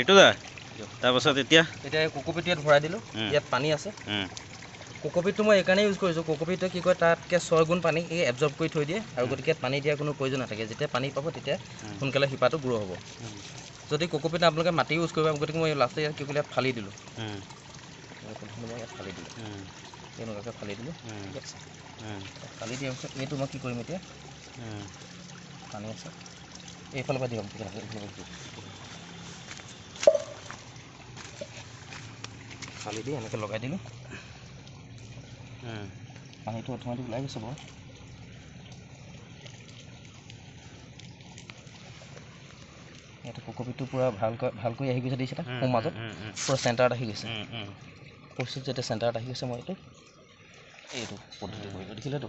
ঋতুদা তাৰপাছত এতিয়া কোকোপিট ইয়াত ভৰাই দিলোঁ। ইয়াত পানী আছে। কোকোপিটটো মই এইকাৰণে ইউজ কৰিছোঁ, কোকোপিটে কি কয় তাতকৈ 6 গুণ পানী এই এবজৰ্ব কৰি থৈ দিয়ে, আৰু গতিকে পানী দিয়াৰ কোনো প্ৰয়োজন নাথাকে। যেতিয়া পানী পাব তেতিয়া সোনকালে শিপাটো গ্ৰ' হ'ব। যদি কোকোপিট আপোনালোকে মাটি ইউজ কৰিব, গতিকে মই লাষ্টে ইয়াত কি কৰিলোঁ, ইয়াত ফালি দিলোঁ। ইয়াত ফালি দিলোঁ, এনেকুৱাকৈ ফালি দিলোঁ। ঠিক আছে, ফালি দিয়াৰ পিছত এইটো মই কি কৰিম এতিয়া, পানী আছে এইফালৰ পৰা দিম, ফালি দি এনেকৈ লগাই দিলোঁ। পানীটো অৰ্থমেটিক ওলাই গৈছে বাৰু। ইয়াতে কোকোপিটটো পূৰা ভালকৈ আহি গৈছে, দেখিছে সোঁ মাজত পূৰা চেণ্টাৰত আহি গৈছে। কৈছোঁ যেতিয়া চেণ্টাৰত আহি গৈছে, মই এইটো পদ্ধতি কৰিলোঁ, দেখিলেতো।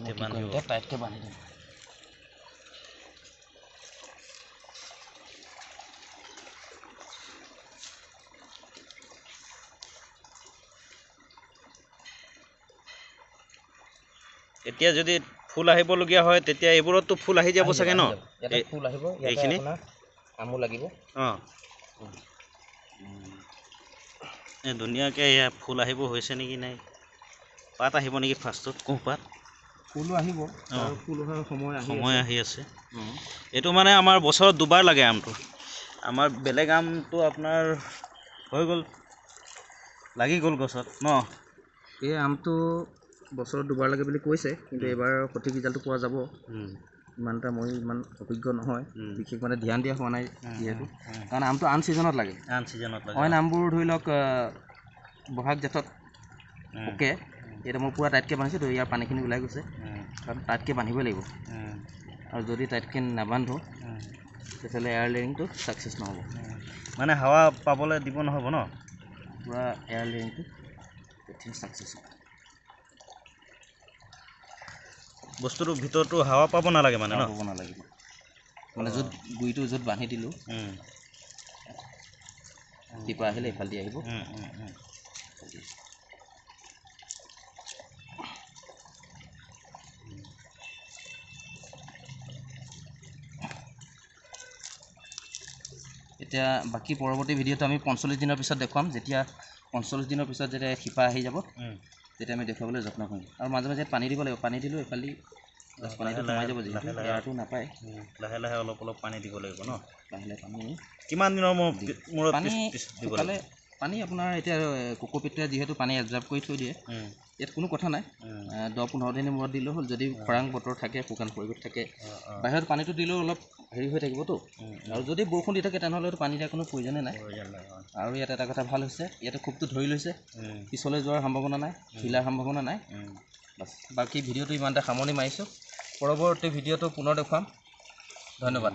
এতিয়া টাইটকৈ বান্ধি দিম। এতিয়া যদি ফুল আহিবলগীয়া হয় তেতিয়া এইবোৰততো ফুল আহি যাব চাগে ন? ইয়াতে ফুল আহিব, এইখিনি আমো লাগিব। ধুনীয়াকৈ এয়া ফুল আহিব হৈছে নেকি, নাই পাত আহিব নেকি ফাৰ্ষ্টত, কুঁহপাত ফুলো আহিব, ফুল অহাৰ সময় আহি আছে। এইটো মানে আমাৰ বছৰত দুবাৰ লাগে আমটো। আমাৰ বেলেগ আমটো আপোনাৰ হৈ গ'ল, লাগি গ'ল গছত ন। এই আমটো বছৰত দুবাৰ লাগে বুলি কৈছে, কিন্তু এইবাৰ সঠিক ৰিজাল্টটো পোৱা যাব। ইমান অভিজ্ঞ নহয়, বিশেষ মানে ধ্যান দিয়া হোৱা নাই যিহেতু, কাৰণ আমটো আন ছিজনত লাগে। অইন আমবোৰ ধৰি লওক বহাগ জেঠত পকে, এতিয়া মই পূৰা টাইটকৈ বান্ধিছোঁ তো, ইয়াৰ পানীখিনি ওলাই গৈছে, কাৰণ টাইটকৈ বান্ধিবই লাগিব। আৰু যদি টাইটকৈ নাবান্ধো তেতিয়াহ'লে এয়াৰ লেয়াৰিংটো ছাকচেছ নহ'ব। মানে হাৱা পাবলৈ দিব নহ'ব ন? পূৰা এয়াৰ লেয়াৰিংটো তেতিয়া ছাকচেছ হ'ব। বস্তুটো ভিতৰতো হাৱা পাব নালাগে মানে ন? পাব নালাগিব, মানে য'ত গুৰিটো য'ত বান্ধি দিলোঁ, শিপা আহিলে এইফালেদি আহিব। এতিয়া বাকী পৰৱৰ্তী ভিডিঅ'টো আমি 45 দিনৰ পিছত দেখুৱাম। যেতিয়া 45 দিনৰ পিছত যেতিয়া শিপা আহি যাব, তেতিয়া আমি দেখুৱাবলৈ যত্ন কৰিম। আৰু মাজে মাজে পানী দিব লাগিব, পানী দিলোঁ এইফালে পানীটো সোমাই যাব, যিহেতু এয়াৰটো নাপায়। লাহে লাহে অলপ অলপ পানী দিব লাগিব ন? লাহে লাহে পানী কিমান দিনৰ মূৰত পানী আপোনাৰ এতিয়া কোকোপিটে যিহেতু পানী এবজৰ্ব কৰি থৈ দিয়ে, ইয়াত কোনো কথা নাই। 10-15 দিনৰ মূৰত দিলেও হ'ল। যদি খৰাং বতৰ থাকে, শুকান পৰিৱেশ থাকে, বাহিৰত পানীটো দিলেও অলপ হেৰি হৈ থাকিবতো। আৰু যদি বৰষুণ দি থাকে তেনেহ'লেতো পানী দিয়াৰ কোনো প্ৰয়োজনেই নাই। আৰু ইয়াত এটা কথা ভাল হৈছে, ইয়াতে খুবটো ধৰি লৈছে, পিছলৈ যোৱাৰ সম্ভাৱনা নাই, ঢিলাৰ সম্ভাৱনা নাই। বাছ, বাকী ভিডিঅ'টো ইমানতে সামৰণি মাৰিছোঁ। পৰৱৰ্তী ভিডিঅ'টো পুনৰ দেখুৱাম। ধন্যবাদ।